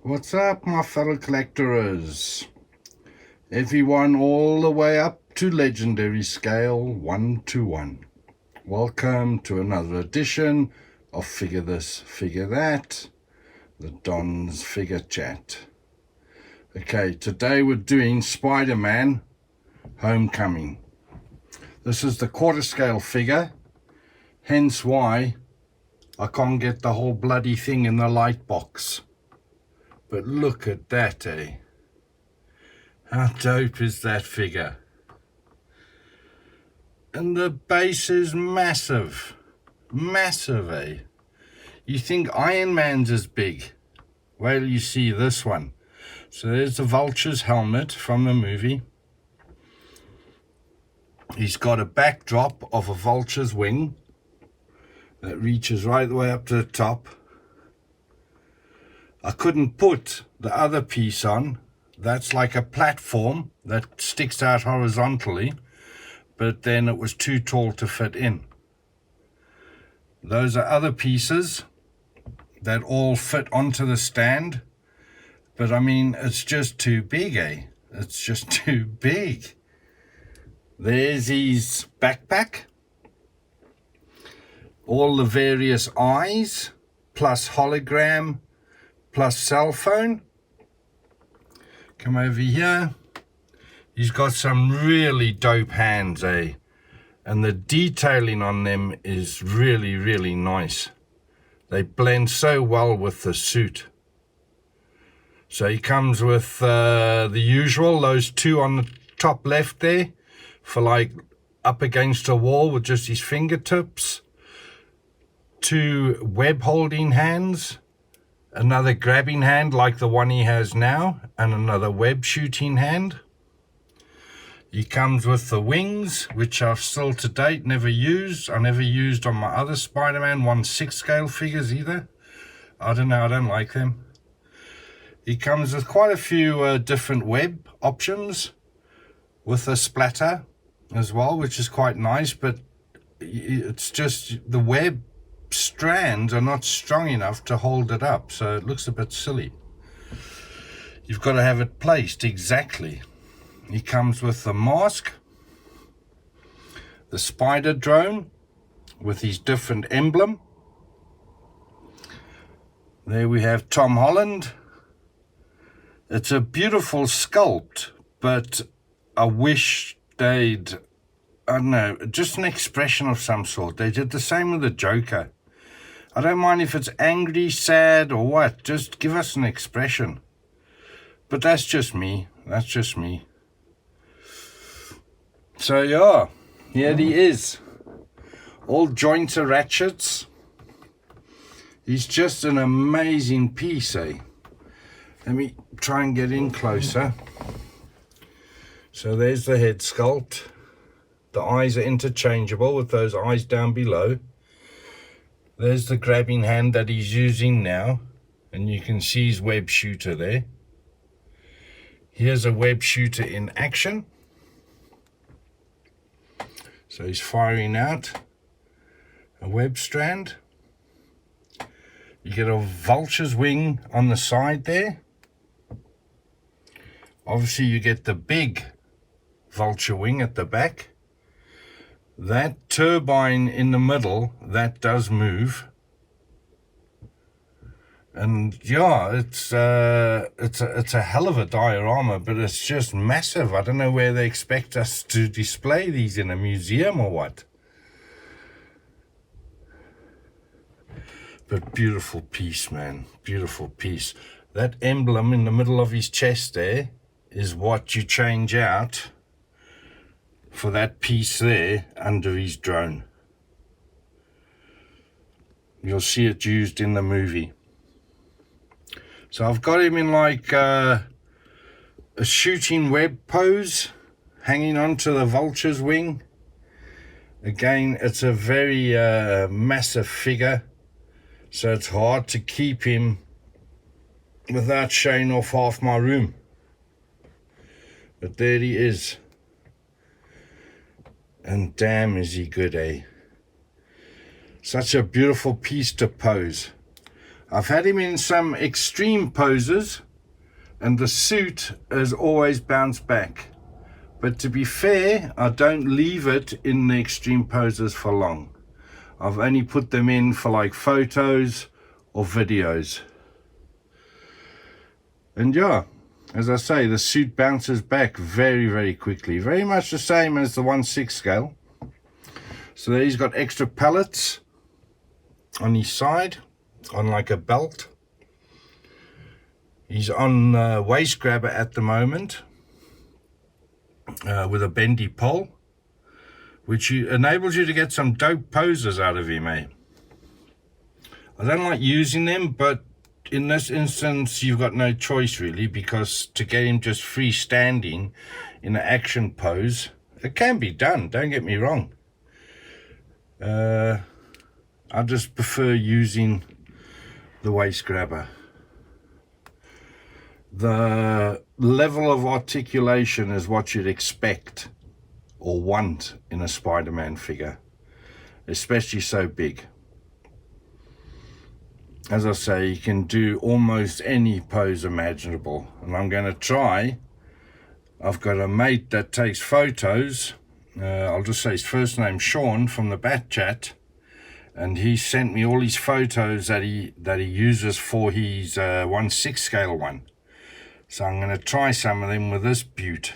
What's up, my fellow collectors? Everyone all the way up to legendary scale 1-to-1. Welcome to another edition of Figure This, Figure That, the Don's Figure Chat. Okay, today we're doing Spiderman Homecoming. This is the quarter scale figure, hence why I can't get the whole bloody thing in the light box. But look at that, eh? How dope is that figure? And the base is massive. Massive, eh? You think Iron Man's is big. Wait till you see this one. So there's the Vulture's helmet from the movie. He's got a backdrop of a vulture's wing that reaches right the way up to the top. I couldn't put the other piece on. That's like a platform that sticks out horizontally, but then it was too tall to fit in. Those are other pieces that all fit onto the stand, but I mean, it's just too big, eh? It's just too big. There's his backpack, all the various eyes, plus hologram, plus cell phone. Come over here. He's got some really dope hands, eh? And the detailing on them is really, really nice. They blend so well with the suit. So he comes with the usual, those two on the top left there, for like up against a wall with just his fingertips. Two web holding hands. Another grabbing hand like the one he has now, and another web shooting hand. He comes with the wings, which I've still to date never used. I never used on my other Spider-Man 1/6 scale figures either. I don't know, I don't like them. He comes with quite a few different web options with a splatter as well, which is quite nice, but it's just the web strands are not strong enough to hold it up, so it looks a bit silly. You've got to have it placed exactly. He comes with the mask, the spider drone with his different emblem. There we have Tom Holland. It's a beautiful sculpt, but I wish they'd, I don't know, just an expression of some sort. They did the same with the Joker. I don't mind if it's angry, sad, or what. Just give us an expression. But that's just me. That's just me. So yeah, here he is. All joints are ratchets. He's just an amazing piece, eh? Let me try and get in closer. So there's the head sculpt. The eyes are interchangeable with those eyes down below. There's the grabbing hand that he's using now, and you can see his web shooter there. Here's a web shooter in action. So he's firing out a web strand. You get a vulture's wing on the side there. Obviously you get the big vulture wing at the back. That turbine in the middle, that does move. And yeah, it's a hell of a diorama, but it's just massive. I don't know where they expect us to display these, in a museum or what. But beautiful piece, man. Beautiful piece. That emblem in the middle of his chest there is what you change out for that piece there under his drone. You'll see it used in the movie. So I've got him in like a shooting web pose, hanging onto the vulture's wing. Again, it's a very massive figure, so it's hard to keep him without showing off half my room. But there he is. And damn is he good, eh? Such a beautiful piece to pose. I've had him in some extreme poses and the suit has always bounced back. But to be fair, I don't leave it in the extreme poses for long. I've only put them in for like photos or videos. And yeah, as I say, the suit bounces back very, very quickly. Very much the same as the 1/6 scale. So there he's got extra pallets on his side, on like a belt. He's on waist grabber at the moment with a bendy pole, which enables you to get some dope poses out of him, eh? I don't like using them, but in this instance you've got no choice really, because to get him just freestanding in an action pose, it can be done, don't get me wrong. I just prefer using the waist grabber. The level of articulation is what you'd expect or want in a Spider-Man figure, especially so big. As I say, you can do almost any pose imaginable, and I'm going to try. I've got a mate that takes photos. I'll just say his first name, Sean, from the Bat Chat, and he sent me all his photos that he uses for his 1/6 scale one. So I'm going to try some of them with this beaut.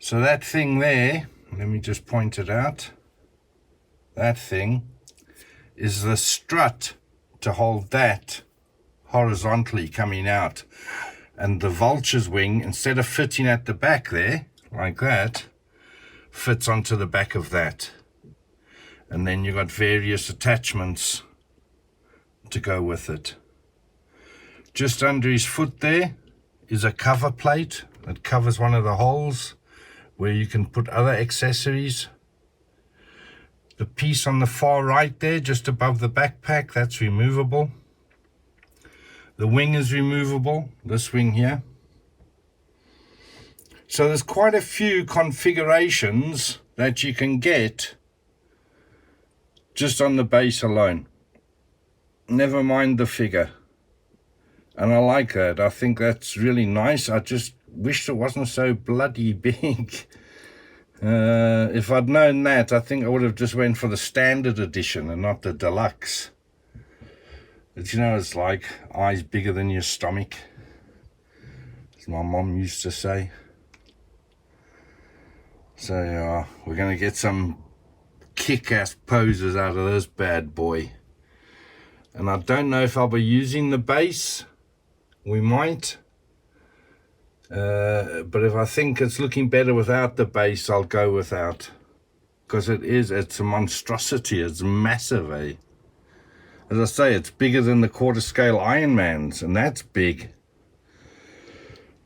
So that thing there, let me just point it out. That thing is the strut to hold that horizontally coming out. And the vulture's wing, instead of fitting at the back there, like that, fits onto the back of that. And then you've got various attachments to go with it. Just under his foot there is a cover plate that covers one of the holes where you can put other accessories. The piece on the far right there, just above the backpack, that's removable. The wing is removable, this wing here. So there's quite a few configurations that you can get just on the base alone. Never mind the figure. And I like that. I think that's really nice. I just wish it wasn't so bloody big. If I'd known that, I think I would have just went for the standard edition and not the deluxe. But you know, it's like eyes bigger than your stomach, as my mom used to say. So yeah, we're going to get some kick-ass poses out of this bad boy. And I don't know if I'll be using the base. We might. But if I think it's looking better without the base, I'll go without. Because it's a monstrosity. It's massive, eh? As I say, it's bigger than the quarter scale Iron Man's, and that's big.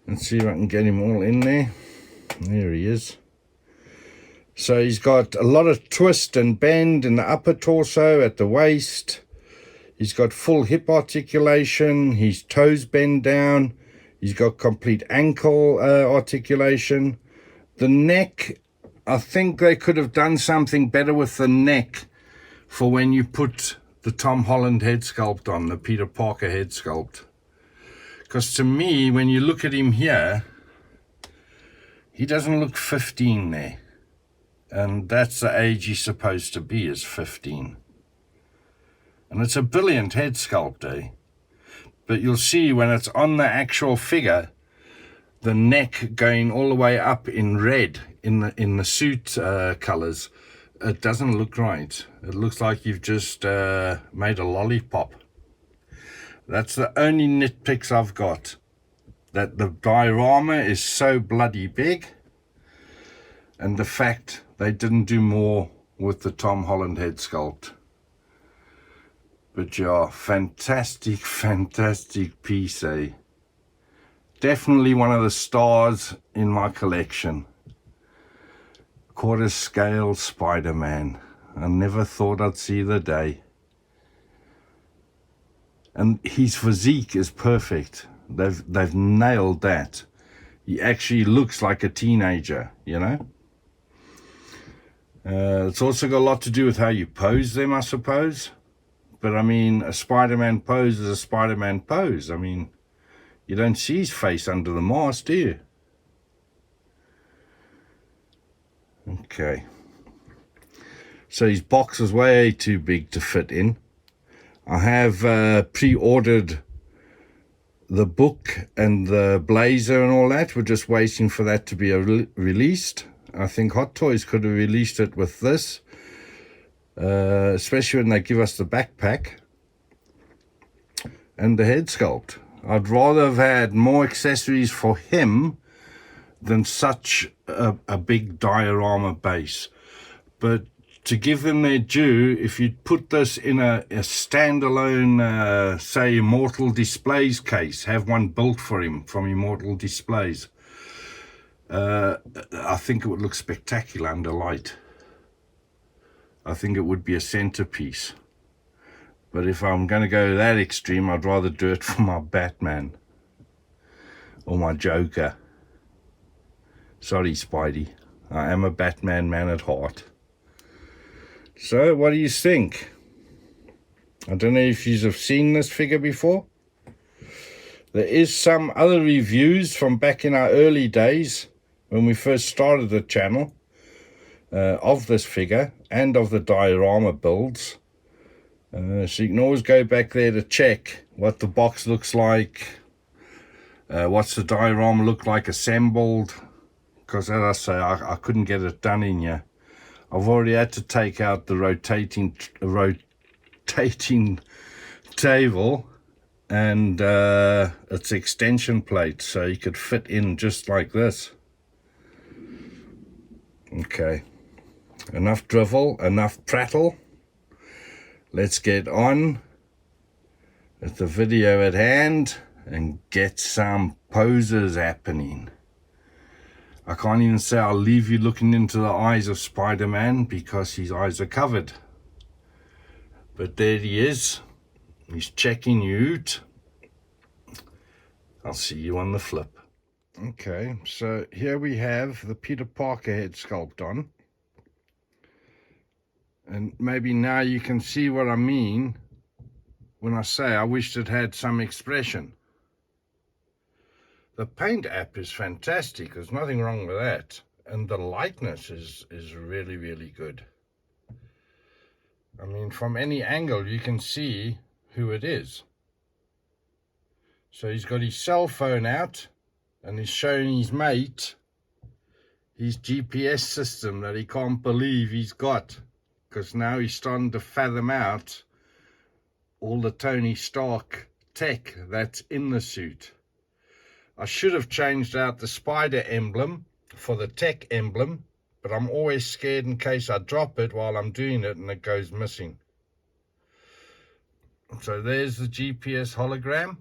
Let's see if I can get him all in there. There he is. So he's got a lot of twist and bend in the upper torso, at the waist. He's got full hip articulation. His toes bend down. He's got complete ankle articulation. The neck, I think they could have done something better with the neck for when you put the Tom Holland head sculpt on, the Peter Parker head sculpt. Because to me, when you look at him here, he doesn't look 15 there. And that's the age he's supposed to be, is 15. And it's a brilliant head sculpt, eh? But you'll see when it's on the actual figure, the neck going all the way up in red in the suit colors, it doesn't look right. It looks like you've just made a lollipop. That's the only nitpicks I've got. That the diorama is so bloody big, and the fact they didn't do more with the Tom Holland head sculpt. But yeah, fantastic, fantastic piece, eh? Definitely one of the stars in my collection. Quarter scale Spider-Man. I never thought I'd see the day. And his physique is perfect. They've nailed that. He actually looks like a teenager, you know? It's also got a lot to do with how you pose them, I suppose. But I mean, a Spider-Man pose is a Spider-Man pose. I mean, you don't see his face under the mask, do you? Okay. So his box is way too big to fit in. I have pre-ordered the book and the blazer and all that. We're just waiting for that to be released. I think HotToys could have released it with this, especially when they give us the backpack and the head sculpt. I'd rather have had more accessories for him than such a big diorama base. But to give them their due, if you put this in a standalone, say, Immortal Displays case, have one built for him from Immortal Displays, I think it would look spectacular under light. I think it would be a centerpiece. But if I'm going to go that extreme, I'd rather do it for my Batman or my Joker. Sorry, Spidey. I am a Batman man at heart. So, what do you think? I don't know if you have seen this figure before. There is some other reviews from back in our early days when we first started the channel of this figure and of the diorama builds. So you can always go back there to check what the box looks like, what's the diorama look like assembled, because as I say, I couldn't get it done in here. I've already had to take out the rotating table and its extension plate so you could fit in just like this. Okay, enough drivel, enough prattle. Let's get on with the video at hand and get some poses happening. I can't even say I'll leave you looking into the eyes of Spider-Man because his eyes are covered. But there he is. He's checking you out. I'll see you on the flip. Okay, so here we have the Peter Parker head sculpt on. And maybe now you can see what I mean when I say I wished it had some expression. The paint app is fantastic. There's nothing wrong with that. And the lightness is really, really good. I mean, from any angle you can see who it is. So he's got his cell phone out and he's showing his mate his GPS system that he can't believe he's got. Because now he's starting to fathom out all the Tony Stark tech that's in the suit. I should have changed out the spider emblem for the tech emblem, but I'm always scared in case I drop it while I'm doing it and it goes missing. So there's the GPS hologram,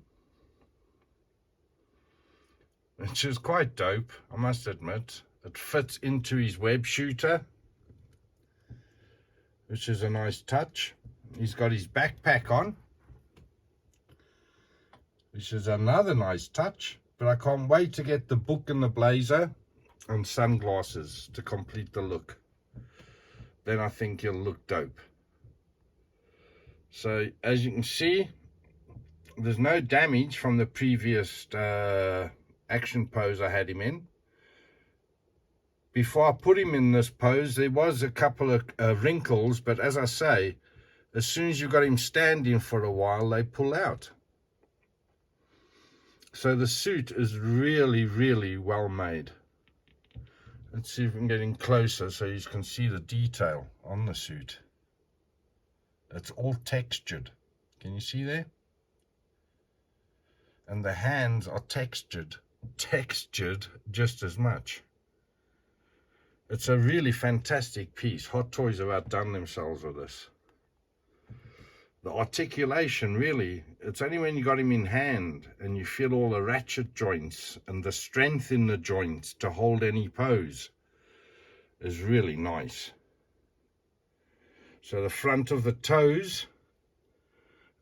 which is quite dope, I must admit. It fits into his web shooter, which is a nice touch. He's got his backpack on, which is another nice touch. But I can't wait to get the book and the blazer and sunglasses to complete the look. Then I think he'll look dope. So as you can see, there's no damage from the previous action pose I had him in. Before I put him in this pose, there was a couple of wrinkles, but as I say, as soon as you've got him standing for a while, they pull out. So the suit is really, really well made. Let's see if we can get in closer so you can see the detail on the suit. It's all textured. Can you see there? And the hands are textured just as much. It's a really fantastic piece. HotToys have outdone themselves with this. The articulation, really, it's only when you got him in hand and you feel all the ratchet joints and the strength in the joints to hold any pose is really nice. So the front of the toes,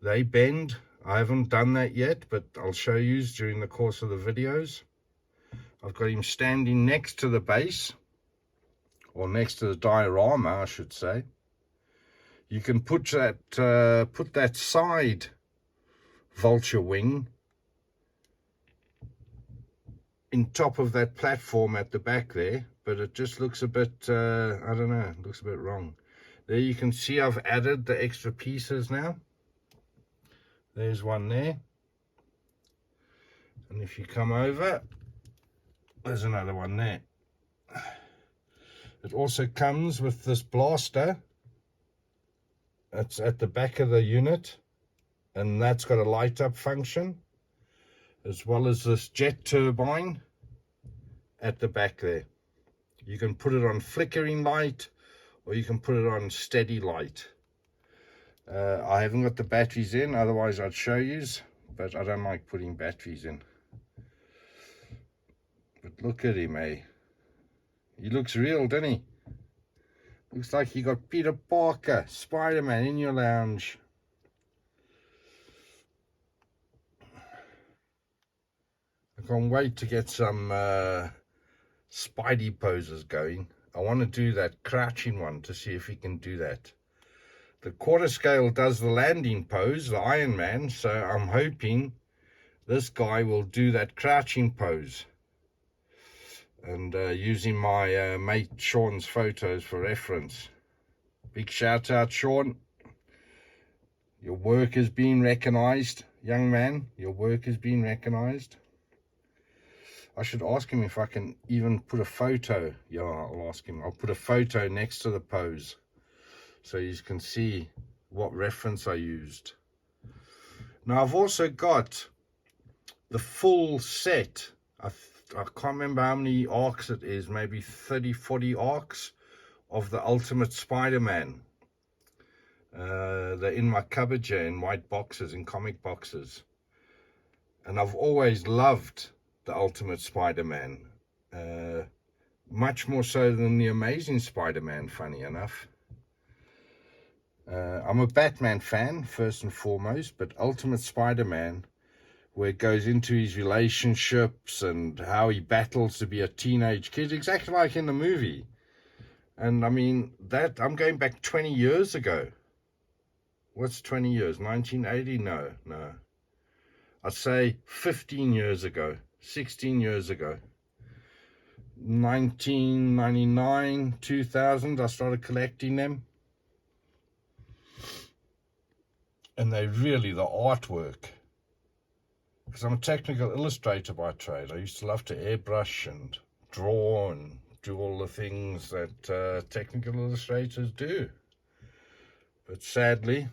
they bend. I haven't done that yet, but I'll show you during the course of the videos. I've got him standing next to the base, or next to the diorama, I should say. you can put that side vulture wing in top of that platform at the back there, but it just looks a bit, I don't know, it looks a bit wrong. There you can see I've added the extra pieces now. There's one there. And if you come over, there's another one there. It also comes with this blaster. It's at the back of the unit, and that's got a light up function, as well as this jet turbine at the back there. You can put it on flickering light, or you can put it on steady light. I haven't got the batteries in, otherwise I'd show you, but I don't like putting batteries in. But look at him, eh? He looks real, doesn't he? Looks like you got Peter Parker, Spider-Man in your lounge. I can't wait to get some Spidey poses going. I want to do that crouching one to see if he can do that. The quarter scale does the landing pose, the Iron Man, so I'm hoping this guy will do that crouching pose. And using my mate Sean's photos for reference. Big shout out, Sean. Your work is being recognized, young man. Your work is being recognized. I should ask him if I can even put a photo. Yeah, I'll ask him. I'll put a photo next to the pose so you can see what reference I used. Now I've also got the full set. I can't remember how many arcs it is, maybe 30, 40 arcs of the Ultimate Spider-Man. They're in my cupboard here in white boxes, in comic boxes. And I've always loved the Ultimate Spider-Man. Much more so than the Amazing Spider-Man, funny enough. I'm a Batman fan, first and foremost, but Ultimate Spider-Man, where it goes into his relationships and how he battles to be a teenage kid, exactly like in the movie. And I mean, that I'm going back 20 years ago. What's 20 years? 1980? No. I'd say 15 years ago, 16 years ago. 1999, 2000, I started collecting them. And they really, the artwork, because I'm a technical illustrator by trade. I used to love to airbrush and draw and do all the things that technical illustrators do. But sadly,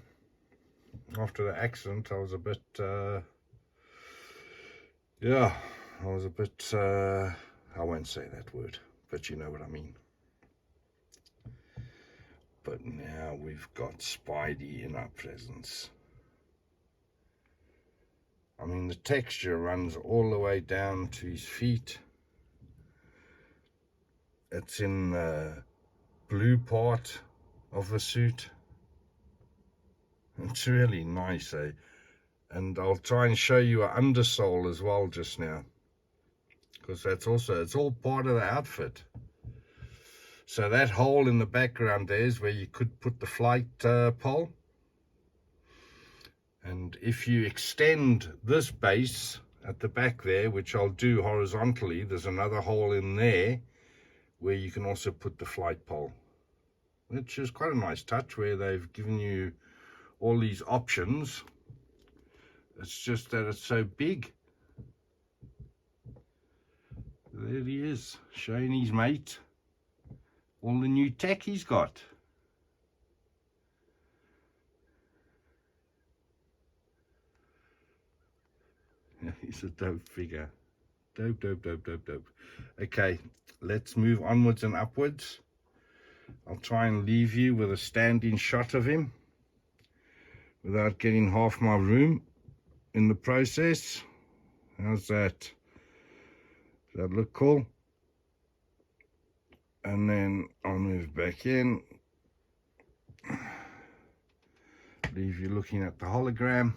after the accident, I was a bit, I won't say that word, but you know what I mean. But now we've got Spidey in our presence. I mean, the texture runs all the way down to his feet. It's in the blue part of the suit. It's really nice, eh? And I'll try and show you an undersole as well just now, because that's also, it's all part of the outfit. So that hole in the background there is where you could put the flight pole. And if you extend this base at the back there, which I'll do horizontally, there's another hole in there where you can also put the flight pole, which is quite a nice touch, where they've given you all these options. It's just that it's so big. There he is, showing his mate all the new tech he's got. He's a dope figure. Dope. Okay, let's move onwards and upwards. I'll try and leave you with a standing shot of him without getting half my room in the process. How's that? Does that look cool? And then I'll move back in. Leave you looking at the hologram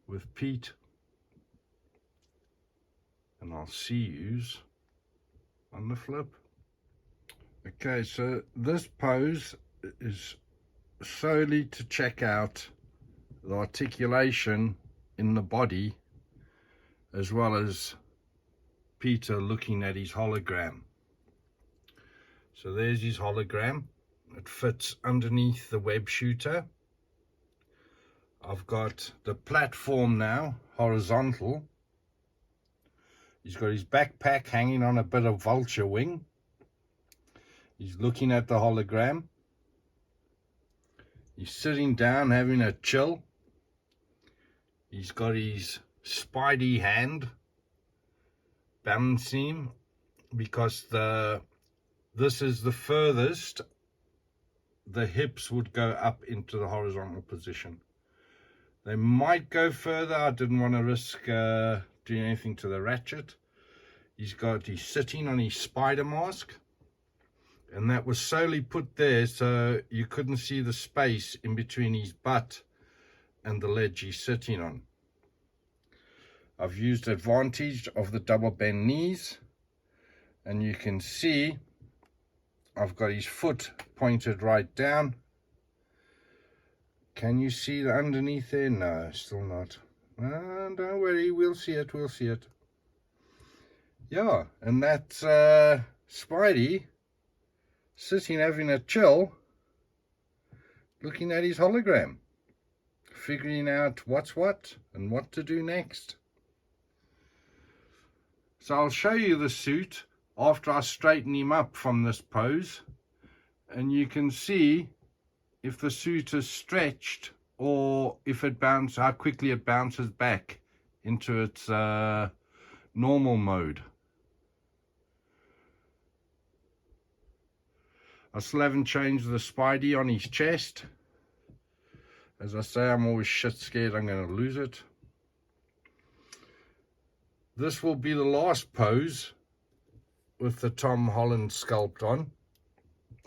with Pete, and I'll see yous on the flip. Okay, so this pose is solely to check out the articulation in the body, as well as Peter looking at his hologram. So there's his hologram. It fits underneath the web shooter. I've got the platform now horizontal. He's got his backpack hanging on a bit of vulture wing. He's looking at the hologram. He's sitting down having a chill. He's got his Spidey hand balancing him, because this is the furthest the hips would go up into the horizontal position. They might go further. I didn't want to risk doing anything to the ratchet. He's sitting on his spider mask, and that was solely put there so you couldn't see the space in between his butt and the ledge he's sitting on. I've used advantage of the double bend knees, and you can see I've got his foot pointed right down. Can you see the underneath there? No, still not. Don't worry, we'll see it, we'll see it. Yeah, and that's Spidey sitting having a chill, looking at his hologram, figuring out what's what and what to do next. So I'll show you the suit after I straighten him up from this pose, and you can see if the suit is stretched or if it bounces, how quickly it bounces back into its normal mode. I still haven't changed the Spidey on his chest. As I say, I'm always shit scared I'm going to lose it. This will be the last pose with the Tom Holland sculpt on,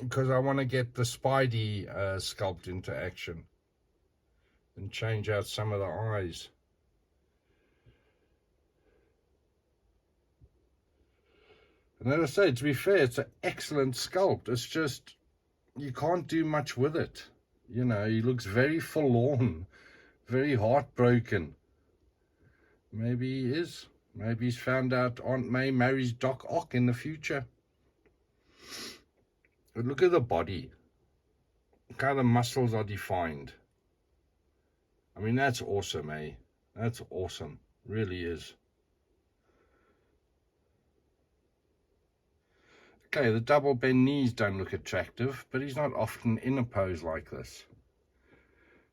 because I want to get the Spidey sculpt into action and change out some of the eyes. And as I say, to be fair, it's an excellent sculpt. It's just, you can't do much with it. You know, he looks very forlorn, very heartbroken. Maybe he is. Maybe he's found out Aunt May marries Doc Ock in the future. But look at the body. Look how the muscles are defined. I mean, that's awesome, eh? That's awesome. Really is. Okay, the double bend knees don't look attractive, but he's not often in a pose like this,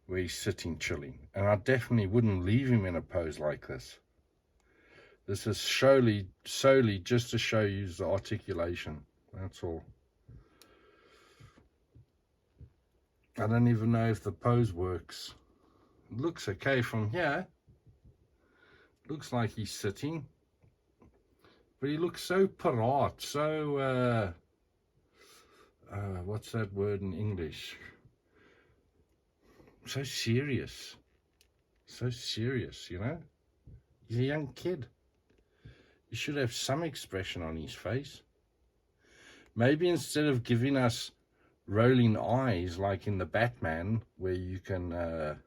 where he's sitting chilling. And I definitely wouldn't leave him in a pose like this. This is solely just to show you the articulation. That's all. I don't even know if the pose works. It looks okay from here. Looks like he's sitting. But he looks so parat, so, what's that word in English? So serious. So serious, you know? He's a young kid. He should have some expression on his face. Maybe instead of giving us rolling eyes like in the Batman, where you can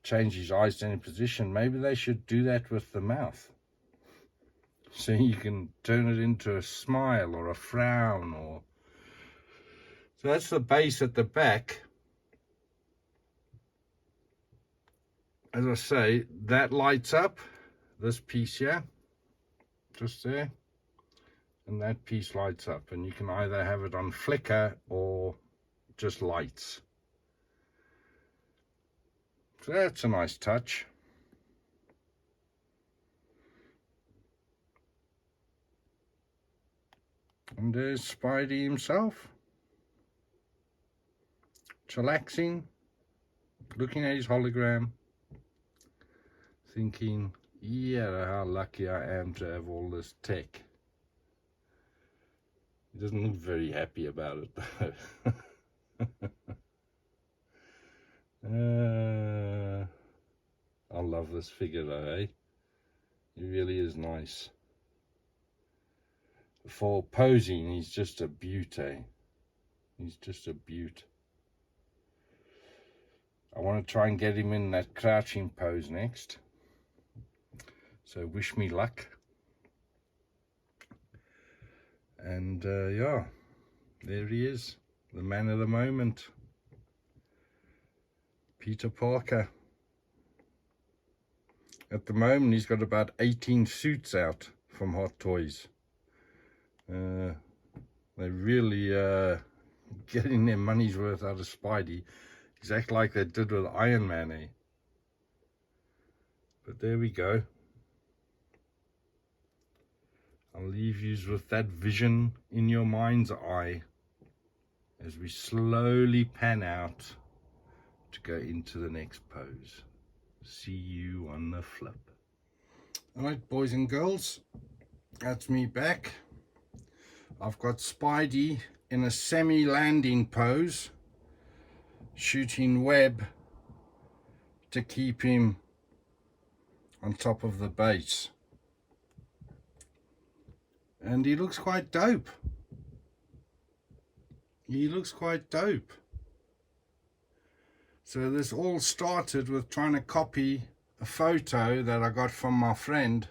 change his eyes to any position, maybe they should do that with the mouth. So you can turn it into a smile or a frown, or so that's the base at the back. As I say, that lights up, this piece here, just there, and that piece lights up, and you can either have it on flicker or just lights. So that's a nice touch. And there's Spidey himself, chillaxing, looking at his hologram, thinking, yeah, how lucky I am to have all this tech. He doesn't look very happy about it, though. I love this figure, though, eh? He really is nice. For posing, he's just a beauty. He's just a beaut. I want to try and get him in that crouching pose next. So wish me luck. And yeah, there he is, the man of the moment, Peter Parker. At the moment, he's got about 18 suits out from HotToys. They're really getting their money's worth out of Spidey, exactly like they did with Iron Man, eh? But there we go. I'll leave you with that vision in your mind's eye as we slowly pan out to go into the next pose. See you on the flip. Alright, boys and girls, that's me back. I've got Spidey in a semi-landing pose, shooting web to keep him on top of the base. And he looks quite dope. He looks quite dope. So this all started with trying to copy a photo that I got from my friend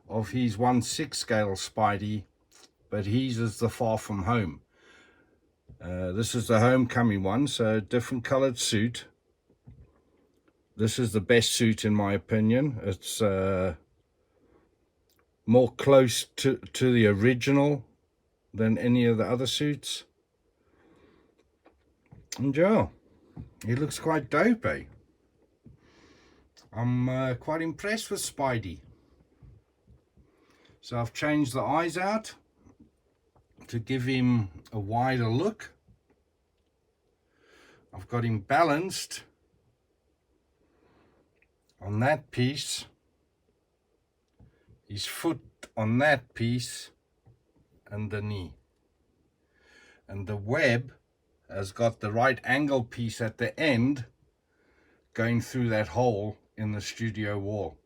of his 1/6 scale Spidey, but his is the Far From Home. This is the Homecoming one, so different colored suit. This is the best suit in my opinion. It's more close to the original than any of the other suits. And yeah, he looks quite dope, eh? I'm quite impressed with Spidey. So I've changed the eyes out to give him a wider look. I've got him balanced on that piece, his foot on that piece, and the knee. And the web has got the right angle piece at the end going through that hole in the studio wall.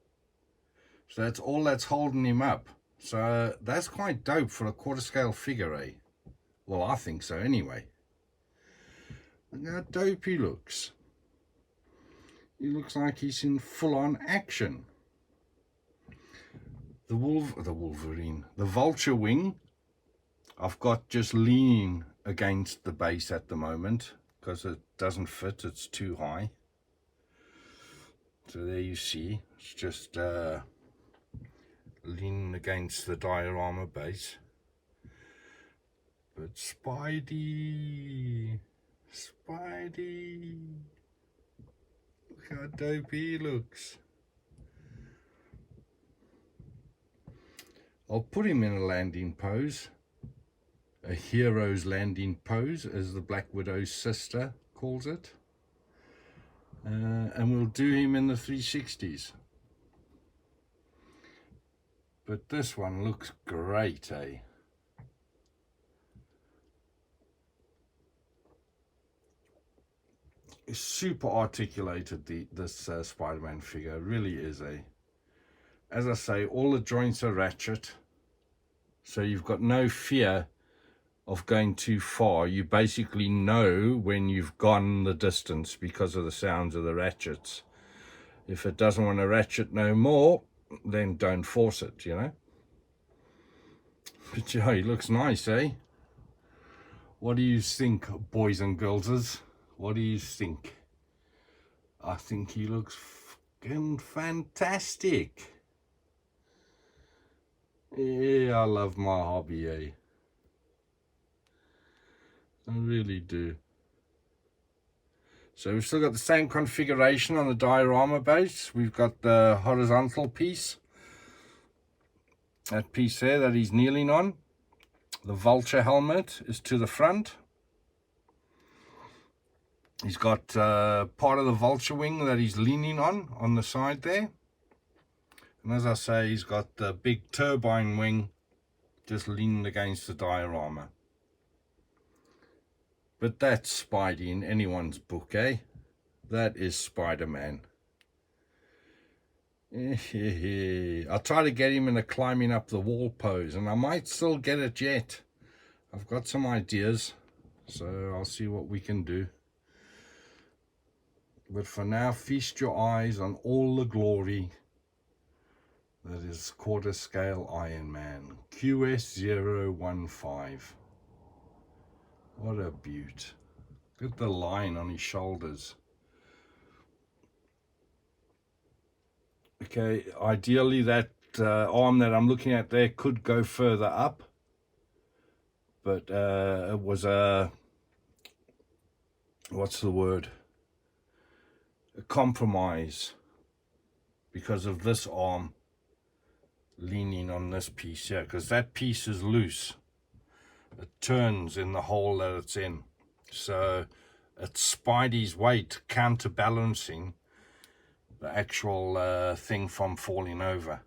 So that's all that's holding him up. So that's quite dope for a quarter scale figure, eh? Well, I think so anyway. Look how dope he looks. He looks like he's in full-on action. The Wolverine, the vulture wing, I've got just leaning against the base at the moment because it doesn't fit, it's too high. So there you see, it's just leaning against the diorama base. But Spidey, look how dope he looks. I'll put him in a landing pose, a hero's landing pose, as the Black Widow's sister calls it. And we'll do him in the 360s. But this one looks great, eh? It's super articulated, this Spider-Man figure. It really is, eh? As I say, all the joints are ratchet, so you've got no fear of going too far. You basically know when you've gone the distance because of the sounds of the ratchets. If it doesn't want to ratchet no more, then don't force it, you know. But yeah, he looks nice, eh? What do you think, boys and girls? What do you think? I think he looks fucking fantastic. Yeah, I love my hobby, eh? I really do. So we've still got the same configuration on the diorama base. We've got the horizontal piece, that piece there that he's kneeling on. The vulture helmet is to the front. He's got part of the vulture wing that he's leaning on the side there. And as I say, he's got the big turbine wing just leaning against the diorama. But that's Spidey in anyone's book, eh? That is Spider-Man. I'll try to get him in a climbing up the wall pose, and I might still get it yet. I've got some ideas, so I'll see what we can do. But for now, feast your eyes on all the glory that is quarter scale Iron Man QS015. What a beaut. Look at the line on his shoulders. Okay, ideally that arm that I'm looking at there could go further up, but it was a, what's the word, a compromise because of this arm leaning on this piece here, because that piece is loose. It turns in the hole that it's in, so it's Spidey's weight counterbalancing the actual thing from falling over.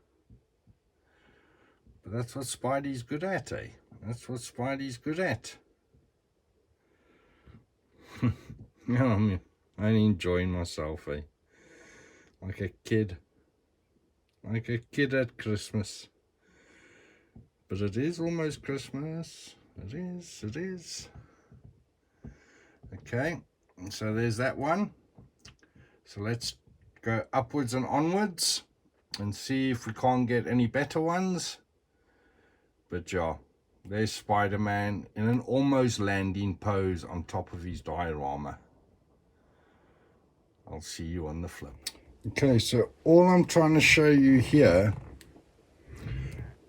But that's what Spidey's good at, eh? That's what Spidey's good at. I'm enjoying myself, eh? Like a kid. Like a kid at Christmas. But it is almost Christmas. It is, it is. Okay, so there's that one. So let's go upwards and onwards and see if we can't get any better ones. But yeah, there's Spider-Man in an almost landing pose on top of his diorama. I'll see you on the flip. Okay, so all I'm trying to show you here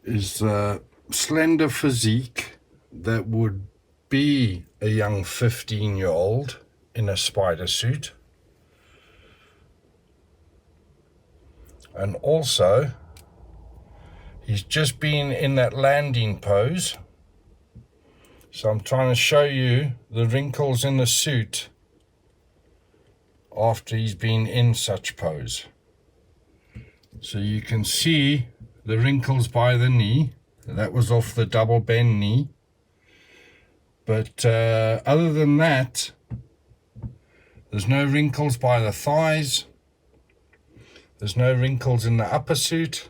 is the slender physique that would be a young 15-year-old in a spider suit. And also, he's just been in that landing pose. So I'm trying to show you the wrinkles in the suit after he's been in such pose. So you can see the wrinkles by the knee. That was off the double bend knee. But other than that, there's no wrinkles by the thighs. There's no wrinkles in the upper suit.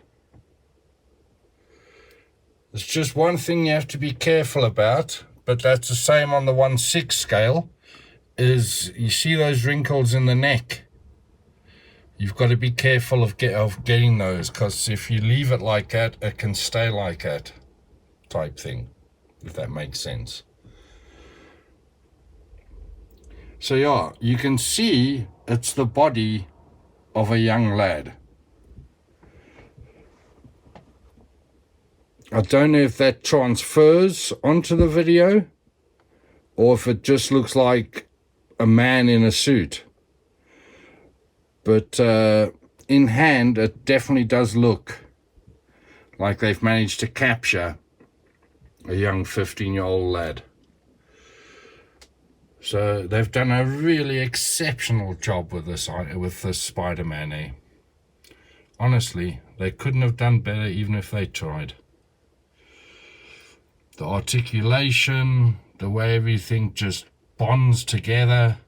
There's just one thing you have to be careful about, but that's the same on the 1/6 scale, is you see those wrinkles in the neck. You've got to be careful of getting those, because if you leave it like that, it can stay like that type thing, if that makes sense. So yeah, you can see it's the body of a young lad. I don't know if that transfers onto the video or if it just looks like a man in a suit. But in hand, it definitely does look like they've managed to capture a young 15-year-old lad. So they've done a really exceptional job with this Spider-Man, eh? Honestly, they couldn't have done better even if they tried. The articulation, the way everything just bonds together,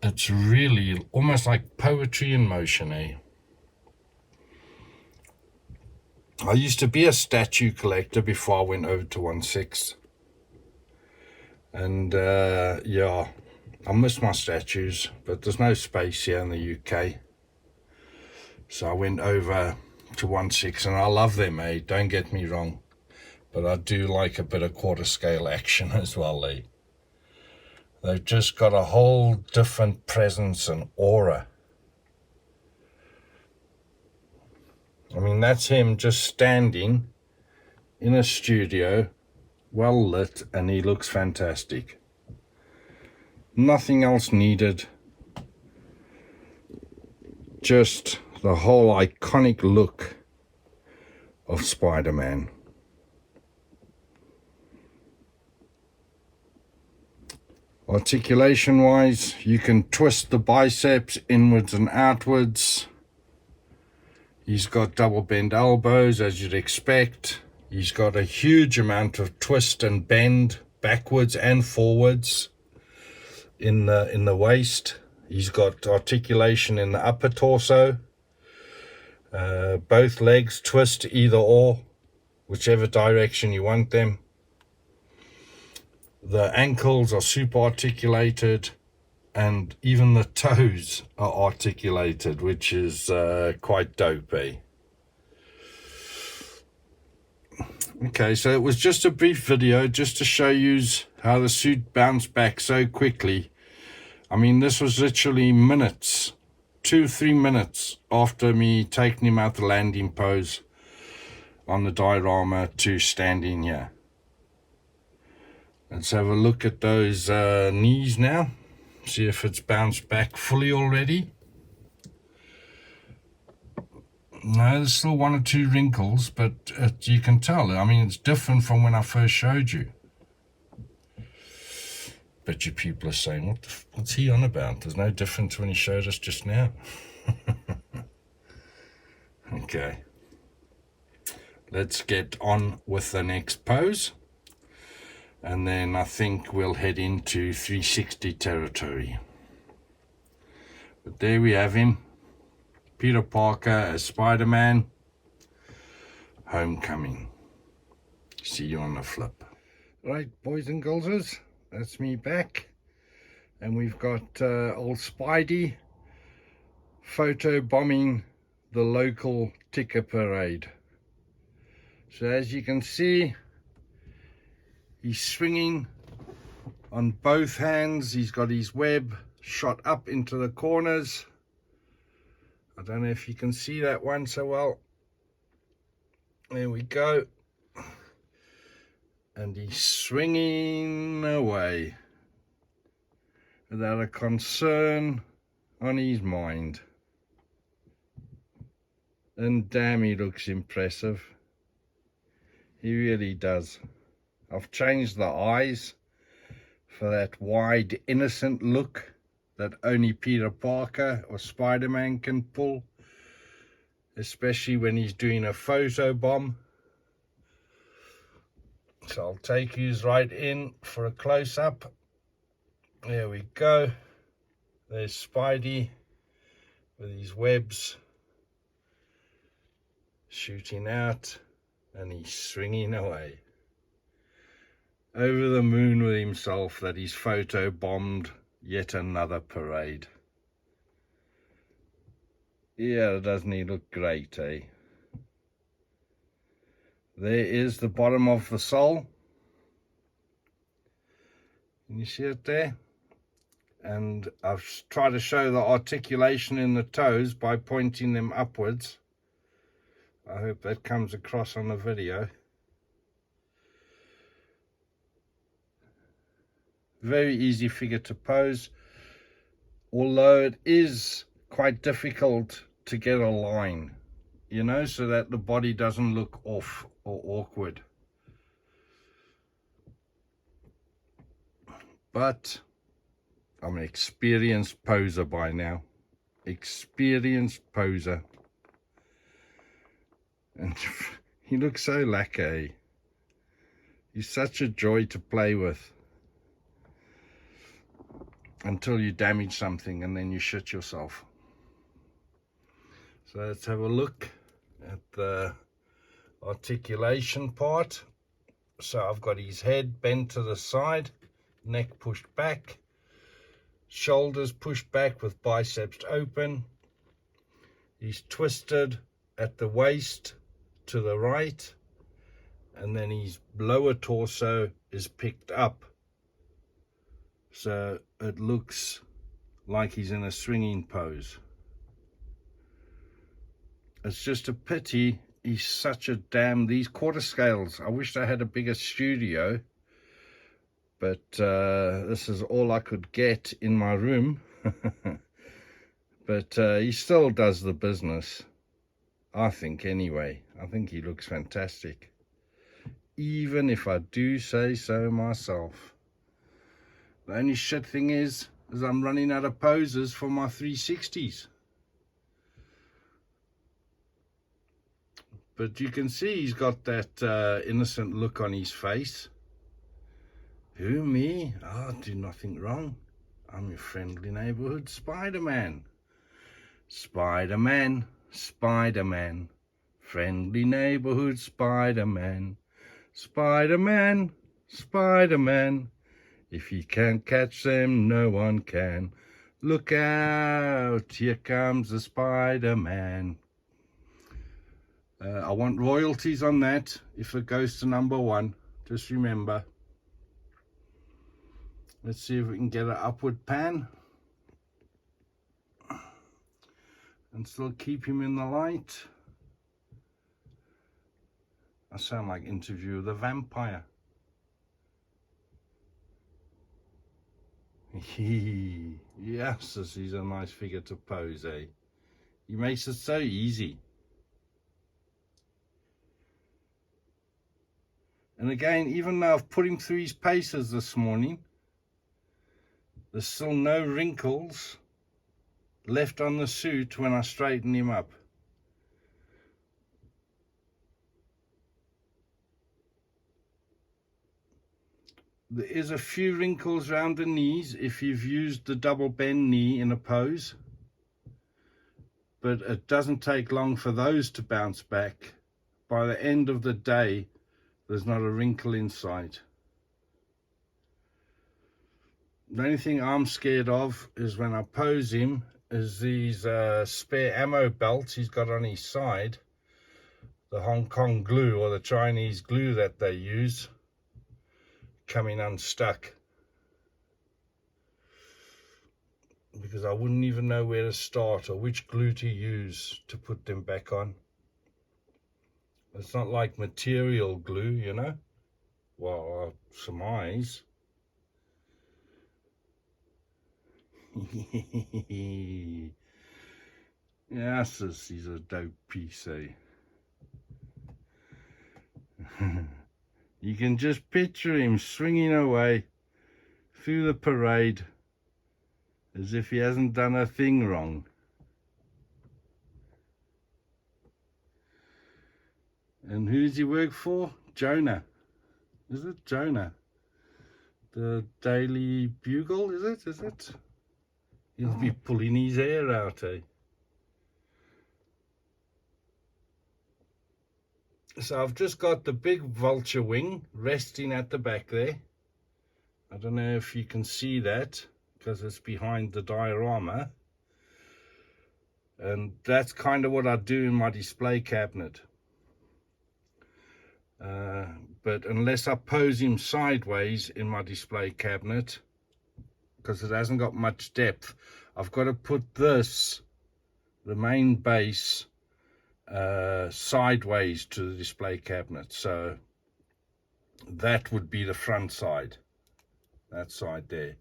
it's really almost like poetry in motion, eh? I used to be a statue collector before I went over to 1/6. And yeah, I miss my statues, but there's no space here in the UK. So I went over to 1/6 and I love them, eh? Don't get me wrong. But I do like a bit of quarter scale action as well, eh? They've just got a whole different presence and aura. I mean, that's him just standing in a studio, well lit, and he looks fantastic. Nothing else needed. Just the whole iconic look of Spider-Man. Articulation wise, you can twist the biceps inwards and outwards. He's got double bend elbows, as you'd expect. He's got a huge amount of twist and bend backwards and forwards in the waist. He's got articulation in the upper torso. Both legs twist either or, whichever direction you want them. The ankles are super articulated, and even the toes are articulated, which is quite dope, eh? Okay, so it was just a brief video just to show you how the suit bounced back so quickly. I mean, this was literally minutes, 2-3 minutes after me taking him out the landing pose on the diorama to standing here. Let's have a look at those knees now, see if it's bounced back fully already. No, there's still 1 or 2 wrinkles, but you can tell. I mean, it's different from when I first showed you. But you people are saying, what's he on about? There's no difference when he showed us just now. Okay. Let's get on with the next pose. And then I think we'll head into 360 territory. But there we have him. Peter Parker as Spider-Man. Homecoming. See you on the flip. Right, boys and girls, that's me back. And we've got old Spidey photo bombing the local ticker parade. So as you can see, he's swinging on both hands. He's got his web shot up into the corners. I don't know if you can see that one so well. There we go. And he's swinging away without a concern on his mind. And damn, he looks impressive. He really does. I've changed the eyes for that wide, innocent look that only Peter Parker or Spider-Man can pull, especially when he's doing a photo bomb. So I'll take you right in for a close-up. There we go. There's Spidey with his webs shooting out, and he's swinging away over the moon with himself that he's photo bombed yet another parade. Yeah, doesn't he look great, eh? There is the bottom of the sole. Can you see it there? And I've tried to show the articulation in the toes by pointing them upwards. I hope that comes across on the video. Very easy figure to pose, although it is quite difficult to get a line, you know, so that the body doesn't look off or awkward. But I'm an experienced poser by now. Experienced poser. And he looks so lacquer. He's such a joy to play with. Until you damage something and then you shit yourself. So let's have a look at the articulation part. So I've got his head bent to the side, neck pushed back, shoulders pushed back with biceps open. He's twisted at the waist to the right, and then his lower torso is picked up. So it looks like he's in a swinging pose. It's just a pity he's such a damn... These quarter scales, I wish I had a bigger studio, but this is all I could get in my room. But he still does the business, I think, anyway. I think he looks fantastic, even if I do say so myself. The only shit thing is I'm running out of poses for my 360s. But you can see he's got that innocent look on his face. Who, me? I do nothing wrong. I'm your friendly neighborhood Spider-Man. Spider-Man, Spider-Man. Friendly neighborhood Spider-Man. Spider-Man, Spider-Man. If he can't catch them, no one can. Look out, here comes the Spiderman. I want royalties on that if it goes to #1. Just remember. Let's see if we can get an upward pan and still keep him in the light. I sound like Interview with a Vampire. Yes, he's a nice figure to pose, eh? He makes it so easy. And again, even though I've put him through his paces this morning, there's still no wrinkles left on the suit when I straighten him up. There is a few wrinkles around the knees if you've used the double bend knee in a pose, but it doesn't take long for those to bounce back. By the end of the day, there's not a wrinkle in sight. The only thing I'm scared of is when I pose him is these spare ammo belts he's got on his side, the Hong Kong glue or the Chinese glue that they use, coming unstuck, because I wouldn't even know where to start or which glue to use to put them back on. It's not like material glue, you know. Well, I surmise. Yes, he's a dope piece, eh? You can just picture him swinging away through the parade as if he hasn't done a thing wrong. And who does he work for? Jonah. Is it Jonah? The Daily Bugle, is it? He'll be pulling his hair out, eh? So I've just got the big vulture wing resting at the back there. I don't know if you can see that because it's behind the diorama. And that's kind of what I do in my display cabinet. But unless I pose him sideways in my display cabinet, because it hasn't got much depth, I've got to put this, the main base, sideways to the display cabinet. So that would be the front side, that side there.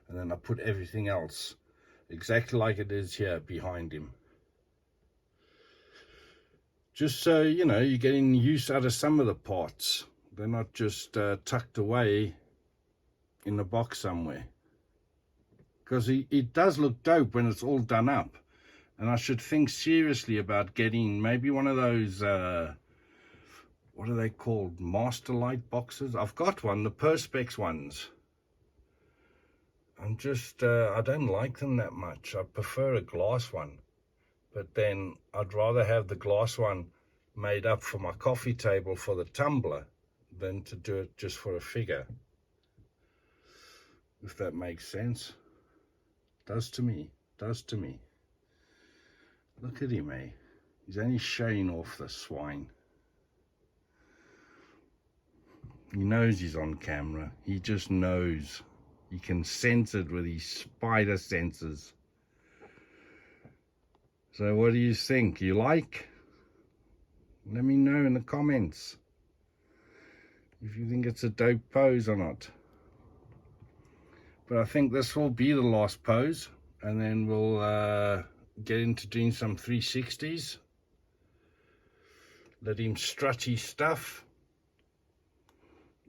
And then I put everything else exactly like it is here behind him. Just so, you know, you're getting use out of some of the parts. They're not just tucked away in a box somewhere. Because it does look dope when it's all done up. And I should think seriously about getting maybe one of those, what are they called? Masterlight boxes? I've got one, the Perspex ones. I'm just, I don't like them that much. I prefer a glass one. But then I'd rather have the glass one made up for my coffee table for the tumbler than to do it just for a figure. If that makes sense. Does to me. Look at him, eh? He's only showing off, the swine. He knows he's on camera. He just knows. He can sense it with his spider senses. So what do you think? You like? Let me know in the comments if you think it's a dope pose or not. But I think this will be the last pose, and then we'll get into doing some 360s. Let him strut his stuff.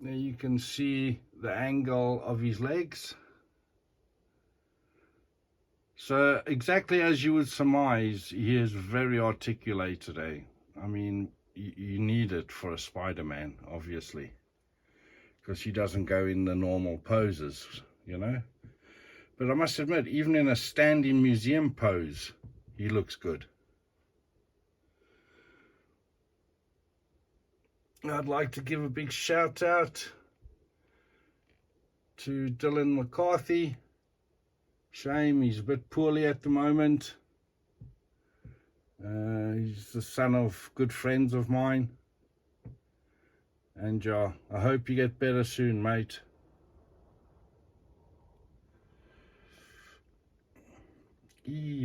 There you can see the angle of his legs. So exactly as you would surmise, he is very articulated, eh? I mean, you need it for a Spider-Man, obviously, because he doesn't go in the normal poses, you know. But I must admit, even in a standing museum pose, he looks good. I'd like to give a big shout out to Dylan McCarthy. Shame, he's a bit poorly at the moment. He's the son of good friends of mine. And I hope you get better soon, mate.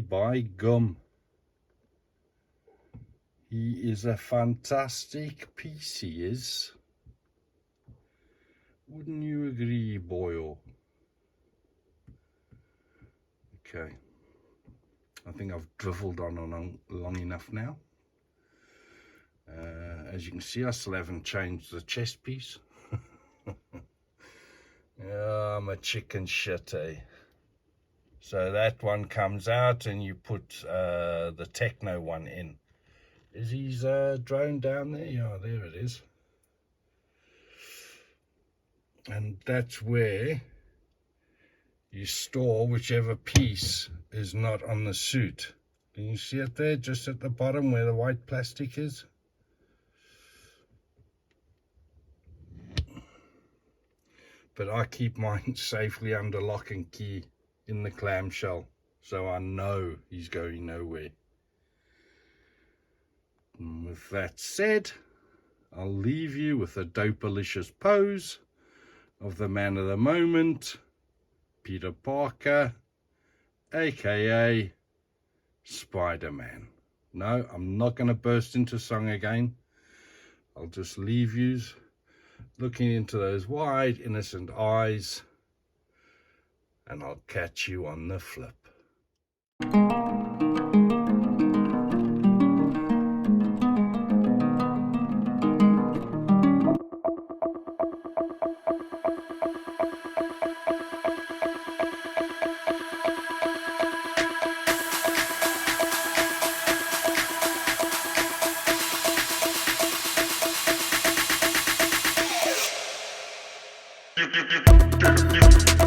By gum. He is a fantastic piece, he is. Wouldn't you agree, boyo? Okay. I think I've dribbled on long enough now. As you can see, I still haven't changed the chest piece. Yeah, I'm a chicken shit, eh? So that one comes out and you put the techno one in. Is his drone down there? Yeah, there it is. And that's where you store whichever piece is not on the suit. Can you see it there, just at the bottom where the white plastic is? But I keep mine safely under lock and key in the clamshell, so I know he's going nowhere. And with that said, I'll leave you with a dopalicious pose of the man of the moment, Peter Parker, aka Spiderman. No, I'm not going to burst into song again. I'll just leave you looking into those wide, innocent eyes, and I'll catch you on the flip. You